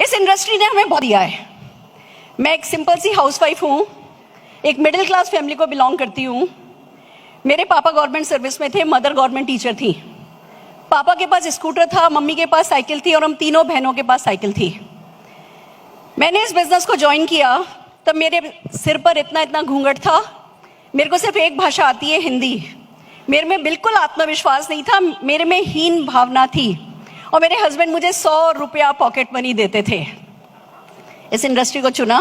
इस इंडस्ट्री ने हमें बहुत दिया है। मैं एक सिंपल सी हाउसवाइफ हूँ, एक मिडिल क्लास फैमिली को बिलोंग करती हूँ। मेरे पापा गवर्नमेंट सर्विस में थे, मदर गवर्नमेंट टीचर थी। पापा के पास स्कूटर था, मम्मी के पास साइकिल थी और हम तीनों बहनों के पास साइकिल थी। मैंने इस बिजनेस को ज्वाइन किया तब मेरे सिर पर इतना इतना घूंघट था। मेरे को सिर्फ एक भाषा आती है, हिंदी। मेरे में बिल्कुल आत्मविश्वास नहीं था, मेरे में हीन भावना थी और मेरे हस्बैंड मुझे 100 रुपया पॉकेट मनी देते थे। इस इंडस्ट्री को चुना,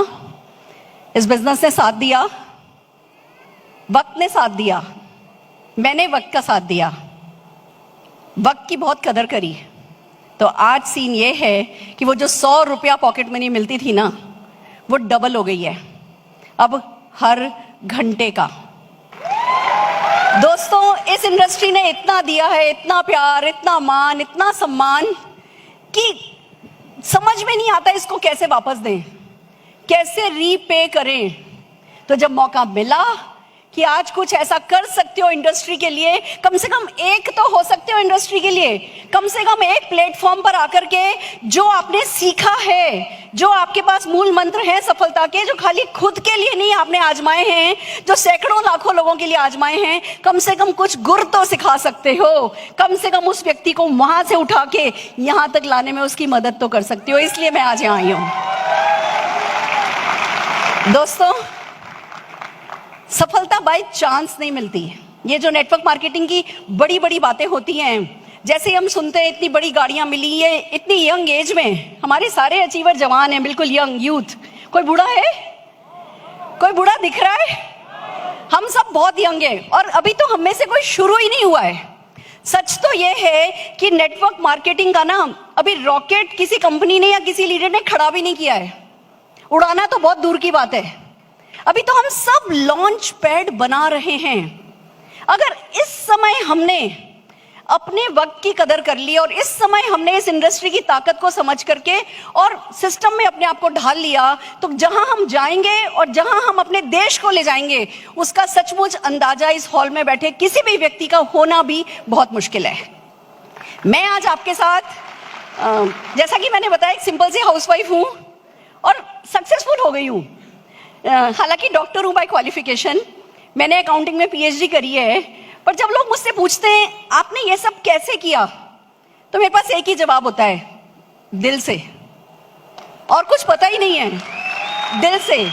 इस बिजनेस ने साथ दिया, वक्त ने साथ दिया, मैंने वक्त का साथ दिया, वक्त की बहुत कदर करी। तो आज सीन ये है कि वो जो 100 रुपया पॉकेट मनी मिलती थी ना, वो डबल हो गई है, अब हर घंटे का। दोस्तों, इस इंडस्ट्री ने इतना दिया है, इतना प्यार, इतना मान, इतना सम्मान कि समझ में नहीं आता इसको कैसे वापस दें, कैसे रीपे करें। तो जब मौका मिला कि आज कुछ ऐसा कर सकते हो इंडस्ट्री के लिए, कम से कम एक तो हो सकते हो इंडस्ट्री के लिए, कम से कम एक प्लेटफॉर्म पर आकर के जो आपने सीखा है, जो आपके पास मूल मंत्र हैं सफलता के, जो खाली खुद के लिए नहीं आपने आजमाए हैं, जो सैकड़ों लाखों लोगों के लिए आजमाए हैं, कम से कम कुछ गुर तो सिखा सकते हो। कम से कम उस व्यक्ति को वहां से उठा के यहां तक लाने में उसकी मदद तो कर सकते हो। इसलिए मैं आज यहां आई हूं। दोस्तों, सफलता बाय चांस नहीं मिलती। ये जो नेटवर्क मार्केटिंग की बड़ी बड़ी बातें होती हैं, जैसे हम सुनते हैं इतनी बड़ी गाड़ियां मिली, ये इतनी यंग एज में, हमारे सारे अचीवर जवान हैं, बिल्कुल यंग यूथ। कोई बूढ़ा है? कोई बूढ़ा दिख रहा है? हम सब बहुत यंग हैं और अभी तो हम में से कोई शुरू ही नहीं हुआ है। सच तो ये है कि नेटवर्क मार्केटिंग का ना अभी रॉकेट किसी कंपनी ने या किसी लीडर ने खड़ा भी नहीं किया है। उड़ाना तो बहुत दूर की बात है, अभी तो हम सब लॉन्च पैड बना रहे हैं। अगर इस समय हमने अपने वक्त की कदर कर ली और इस समय हमने इस इंडस्ट्री की ताकत को समझ करके और सिस्टम में अपने आप को ढाल लिया, तो जहां हम जाएंगे और जहां हम अपने देश को ले जाएंगे, उसका सचमुच अंदाजा इस हॉल में बैठे किसी भी व्यक्ति का होना भी बहुत मुश्किल है। मैं आज आपके साथ, जैसा कि मैंने बताया, एक सिंपल सी हाउसवाइफ हूं और सक्सेसफुल हो गई हूं। हालांकि डॉक्टर हूं बाय क्वालिफिकेशन, मैंने अकाउंटिंग में पीएचडी करी है, पर जब लोग मुझसे पूछते हैं आपने ये सब कैसे किया, तो मेरे पास एक ही जवाब होता है, दिल से। और कुछ पता ही नहीं है, दिल से।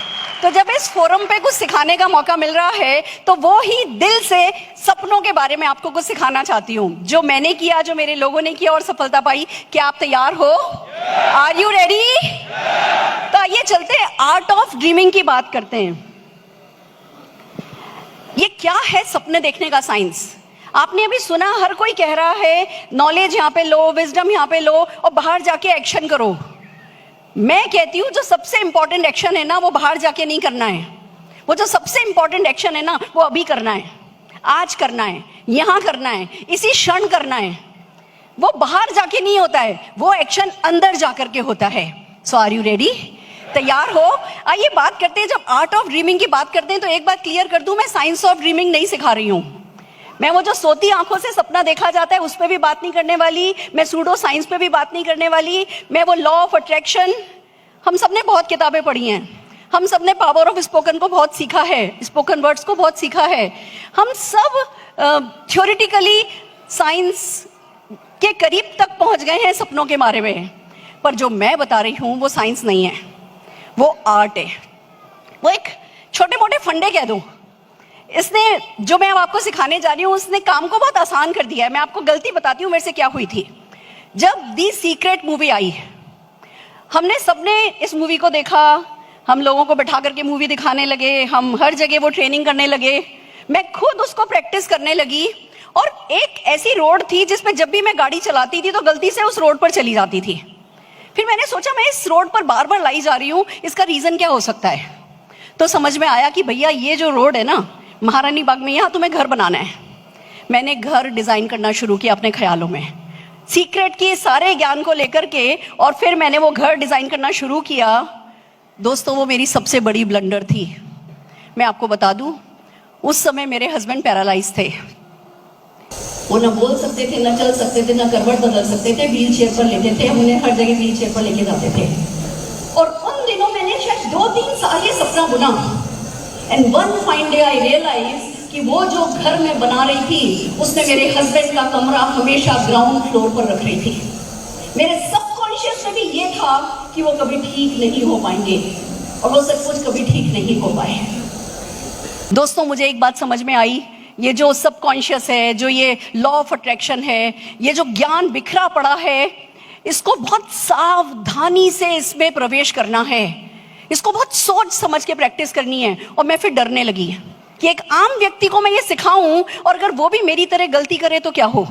तो जब इस फोरम पे कुछ सिखाने का मौका मिल रहा है, तो वो ही दिल से सपनों के बारे में आपको कुछ सिखाना चाहती हूँ, जो मैंने किया, जो मेरे लोगों ने किया और सफलता पाई। क्या आप तैयार हो? Are you ready? तो आइए चलते हैं, आर्ट ऑफ ड्रीमिंग की बात करते हैं। ये क्या है सपने देखने का साइंस? आपने अभी सुना, हर कोई कह रहा है नॉलेज यहाँ पे लो, विजडम यहाँ पे लो और बाहर जाके एक्शन करो। मैं कहती हूँ जो सबसे इंपॉर्टेंट एक्शन है ना, वो बाहर जाके नहीं करना है। वो जो सबसे इंपॉर्टेंट एक्शन है ना, वो अभी करना है, आज करना है, यहाँ करना है, इसी क्षण करना है। वो बाहर जाके नहीं होता है, वो एक्शन अंदर जाकर के होता है। सो आर यू रेडी? तैयार हो? आइए बात करते हैं। जब आर्ट ऑफ ड्रीमिंग की बात करते हैं तो एक बात क्लियर कर दूं, मैं साइंस ऑफ ड्रीमिंग नहीं सिखा रही हूं। मैं वो जो सोती आंखों से सपना देखा जाता है उस पर भी बात नहीं करने वाली, मैं सूडो साइंस पे भी बात नहीं करने वाली, मैं वो लॉ ऑफ अट्रैक्शन, हम सब ने बहुत किताबें पढ़ी हैं, हम सब ने पावर ऑफ स्पोकन को बहुत सीखा है, स्पोकन वर्ड्स को बहुत सीखा है, हम सब थ्योरेटिकली साइंस के करीब तक पहुंच गए हैं सपनों के बारे में। पर जो मैं बता रही हूं वो साइंस नहीं है, वो आर्ट है। वो एक छोटे मोटे फंडे कह दूं, इसने, जो मैं अब आपको सिखाने जा रही हूँ, उसने काम को बहुत आसान कर दिया है। मैं आपको गलती बताती हूँ मेरे से क्या हुई थी। जब दी सीक्रेट मूवी आई, हमने सबने इस मूवी को देखा, हम लोगों को बैठा करके मूवी दिखाने लगे, हम हर जगह वो ट्रेनिंग करने लगे, मैं खुद उसको प्रैक्टिस करने लगी। और एक ऐसी रोड थी जिस पे जब भी मैं गाड़ी चलाती थी तो गलती से उस रोड पर चली जाती थी। फिर मैंने सोचा मैं इस रोड पर बार बार लाई जा रही हूँ, इसका रीजन क्या हो सकता है? तो समझ में आया कि भैया ये जो रोड है ना महारानी बाग में, यहाँ तुम्हें घर बनाना है। मैंने घर डिजाइन करना शुरू किया अपने ख्यालों में, सीक्रेट की सारे ज्ञान को लेकर के, और फिर मैंने वो घर डिजाइन करना शुरू किया। दोस्तों, वो मेरी सबसे बड़ी ब्लंडर थी। मैं आपको बता दूं, उस समय मेरे हस्बैंड पैरालाइज थे। वो ना बोल सकते थे, ना चल सकते थे, ना करवट बदल सकते थे, व्हील चेयर पर लेते थे, हम उन्हें हर जगह व्हील चेयर पर लेके जाते थे। और उन दिनों मैंने शायद 2-3 साल ये सपना बुना। And one fine day I realise कि वो जो घर में बना रही थी उसमें मेरे हस्बैंड का कमरा हमेशा ग्राउंड फ्लोर पर रख रही थी। मेरे सबकॉन्शियस में भी ये था कि वो कभी ठीक नहीं हो पाएंगे, और वो सब कुछ कभी ठीक नहीं हो पाए। दोस्तों, मुझे एक बात समझ में आई, ये जो सबकॉन्शियस है, जो ये लॉ ऑफ अट्रैक्शन है, ये जो ज्ञान बिखरा पड़ा है, इसको बहुत सावधानी से इसमें प्रवेश करना है, इसको बहुत सोच समझ के प्रैक्टिस करनी है। और मैं फिर डरने लगी कि एक आम व्यक्ति को मैं ये सिखाऊं और अगर वो भी मेरी तरह गलती करे तो क्या हो।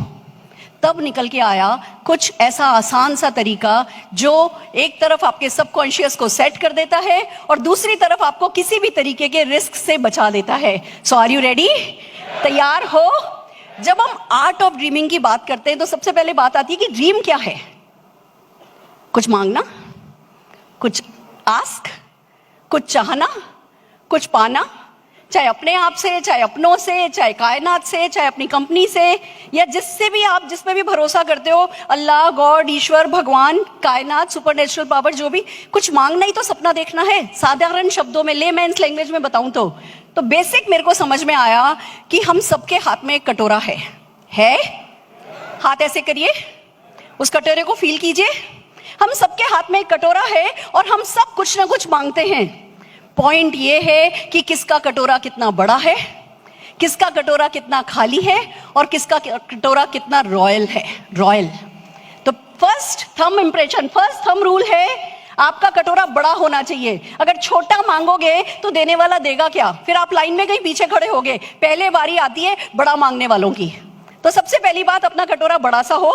तब निकल के आया कुछ ऐसा आसान सा तरीका जो एक तरफ आपके सबकॉन्शियस को सेट कर देता है और दूसरी तरफ आपको किसी भी तरीके के रिस्क से बचा देता है। सो आर यू रेडी? तैयार हो? जब हम आर्ट ऑफ ड्रीमिंग की बात करते हैं तो सबसे पहले बात आती है कि ड्रीम क्या है? कुछ मांगना, कुछ आस्क, कुछ चाहना, कुछ पाना, चाहे अपने आप से, चाहे अपनों से, चाहे कायनात से, चाहे अपनी कंपनी से, या जिससे भी आप जिस पे भी भरोसा करते हो, अल्लाह, गॉड, ईश्वर, भगवान, कायनात, सुपरनेचुरल पावर, जो भी कुछ मांगना ही तो सपना देखना है। साधारण शब्दों में, लेमैन्स लैंग्वेज में बताऊं तो बेसिक मेरे को समझ में आया कि हम सबके हाथ में एक कटोरा है। हाथ ऐसे करिए, उस कटोरे को फील कीजिए। हम सबके हाथ में एक कटोरा है और हम सब कुछ ना कुछ मांगते हैं। पॉइंट ये है कि किसका कटोरा कितना बड़ा है, किसका कटोरा कितना खाली है, और किसका कटोरा कितना रॉयल है। रॉयल तो first thumb impression, first thumb rule है, आपका कटोरा बड़ा होना चाहिए। अगर छोटा मांगोगे तो देने वाला देगा क्या? फिर आप लाइन में कहीं पीछे खड़े होगे। पहले बारी आती है बड़ा मांगने वालों की। तो सबसे पहली बात, अपना कटोरा बड़ा सा हो।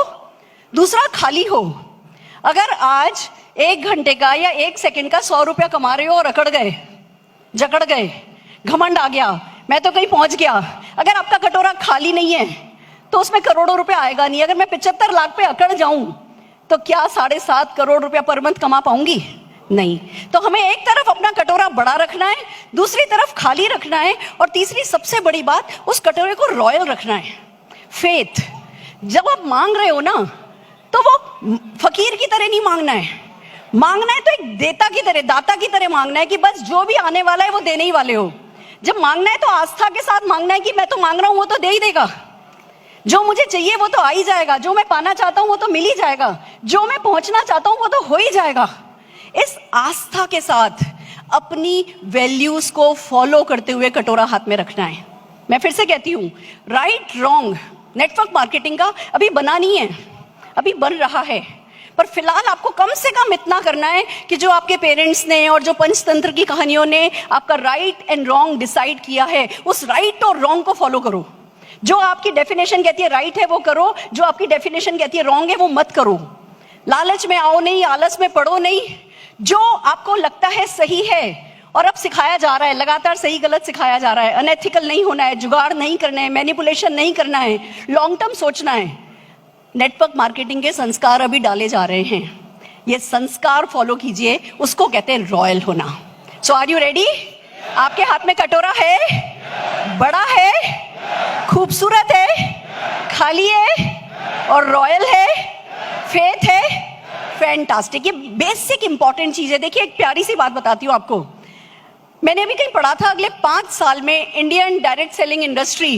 दूसरा, खाली हो। अगर आज 1 घंटे का या 1 सेकंड का 100 रुपया कमा रहे हो और अकड़ गए, जकड़ गए, घमंड आ गया, मैं तो कहीं पहुंच गया, अगर आपका कटोरा खाली नहीं है तो उसमें करोड़ों रुपया आएगा नहीं। अगर मैं 75 लाख पे अकड़ जाऊं तो क्या 7.5 करोड़ रुपया पर मंथ कमा पाऊंगी? नहीं। तो हमें एक तरफ अपना कटोरा बड़ा रखना है, दूसरी तरफ खाली रखना है, और तीसरी सबसे बड़ी बात, उस कटोरे को रॉयल रखना है। फेथ, जब आप मांग रहे हो ना तो वो फकीर की तरह नहीं मांगना है। मांगना है तो एक देता की तरह, दाता की तरह मांगना है कि बस जो भी आने वाला है वो देने ही वाले हो। जब मांगना है तो आस्था के साथ मांगना है कि मैं तो मांग रहा हूं, वो तो दे ही देगा। जो मुझे चाहिए वो तो आ ही जाएगा, जो मैं पाना चाहता हूं वो तो मिल ही जाएगा, जो मैं पहुंचना चाहता हूं वो तो हो ही जाएगा। इस आस्था के साथ अपनी वैल्यूज को फॉलो करते हुए कटोरा हाथ में रखना है। मैं फिर से कहती हूं, राइट रॉन्ग नेटवर्क मार्केटिंग का अभी बना नहीं है, अभी बन रहा है। पर फिलहाल आपको कम से कम इतना करना है कि जो आपके पेरेंट्स ने और जो पंचतंत्र की कहानियों ने आपका राइट एंड रॉन्ग डिसाइड किया है, उस राइट और रॉन्ग को फॉलो करो। जो आपकी डेफिनेशन कहती है राइट है वो करो, जो आपकी डेफिनेशन कहती है रॉन्ग है वो मत करो। लालच में आओ नहीं, आलस में पड़ो नहीं। जो आपको लगता है सही है, और अब सिखाया जा रहा है, लगातार सही गलत सिखाया जा रहा है, अनएथिकल नहीं होना है, जुगाड़ नहीं करना है, मैनिपुलेशन नहीं करना है, लॉन्ग टर्म सोचना है। नेटवर्क मार्केटिंग के संस्कार अभी डाले जा रहे हैं, ये संस्कार फॉलो कीजिए, उसको कहते हैं रॉयल होना। सो आर यू रेडी? आपके हाथ में कटोरा है, बड़ा है, खूबसूरत है, खाली है और रॉयल है, फेथ है, फैंटास्टिक। ये बेसिक इंपॉर्टेंट चीज है। देखिए, एक प्यारी सी बात बताती हूँ आपको। मैंने अभी कहीं पढ़ा था, अगले 5 साल में Indian direct selling industry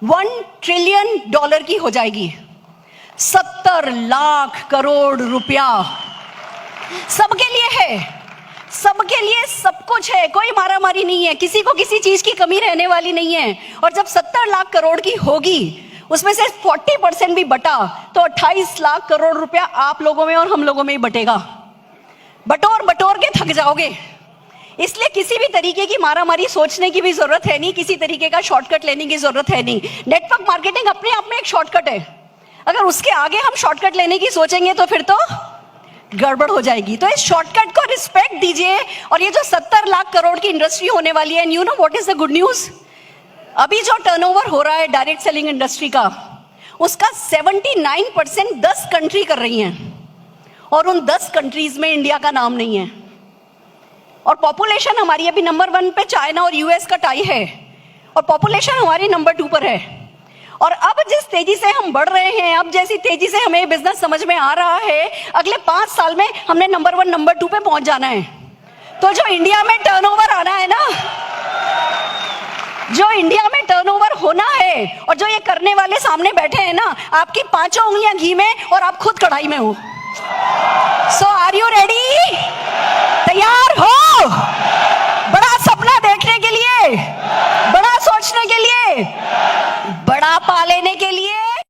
$1 trillion की हो जाएगी। 70 लाख करोड़ रुपया सबके लिए है, सबके लिए सब कुछ है, कोई मारामारी नहीं है, किसी को किसी चीज की कमी रहने वाली नहीं है। और जब 70 लाख करोड़ की होगी, उसमें से 40% भी बटा तो 28 लाख करोड़ रुपया आप लोगों में और हम लोगों में ही बटेगा। बटोर बटोर के थक जाओगे। इसलिए किसी भी तरीके की मारामारी सोचने की भी जरूरत है नहीं, किसी तरीके का शॉर्टकट लेने की जरूरत है नहीं। नेटवर्क मार्केटिंग अपने आप में एक शॉर्टकट है। अगर उसके आगे हम शॉर्टकट लेने की सोचेंगे तो फिर तो गड़बड़ हो जाएगी। तो इस शॉर्टकट को रिस्पेक्ट दीजिए। और ये जो 70 लाख करोड़ की इंडस्ट्री होने वाली है, you know what is the good news? अभी जो टर्नओवर हो रहा है डायरेक्ट सेलिंग इंडस्ट्री का, उसका 79% 10 कंट्री कर रही हैं, और उन 10 कंट्रीज में इंडिया का नाम नहीं है। और पॉपुलेशन हमारी अभी नंबर 1 पे चाइना और यूएस का टाई है, और पॉपुलेशन हमारी नंबर 2 पर है। और अब जिस तेजी से हम बढ़ रहे हैं, अब जैसी तेजी से हमें बिजनेस समझ में आ रहा है, अगले 5 साल में हमने नंबर 1 नंबर 2 पे पहुंच जाना है। तो जो इंडिया में टर्नओवर आना है ना, जो इंडिया में टर्नओवर होना है, और जो ये करने वाले सामने बैठे हैं ना, आपकी 5 उंगलियां घी में और आप खुद कढ़ाई में हो। सो आर यू रेडी? तैयार हो?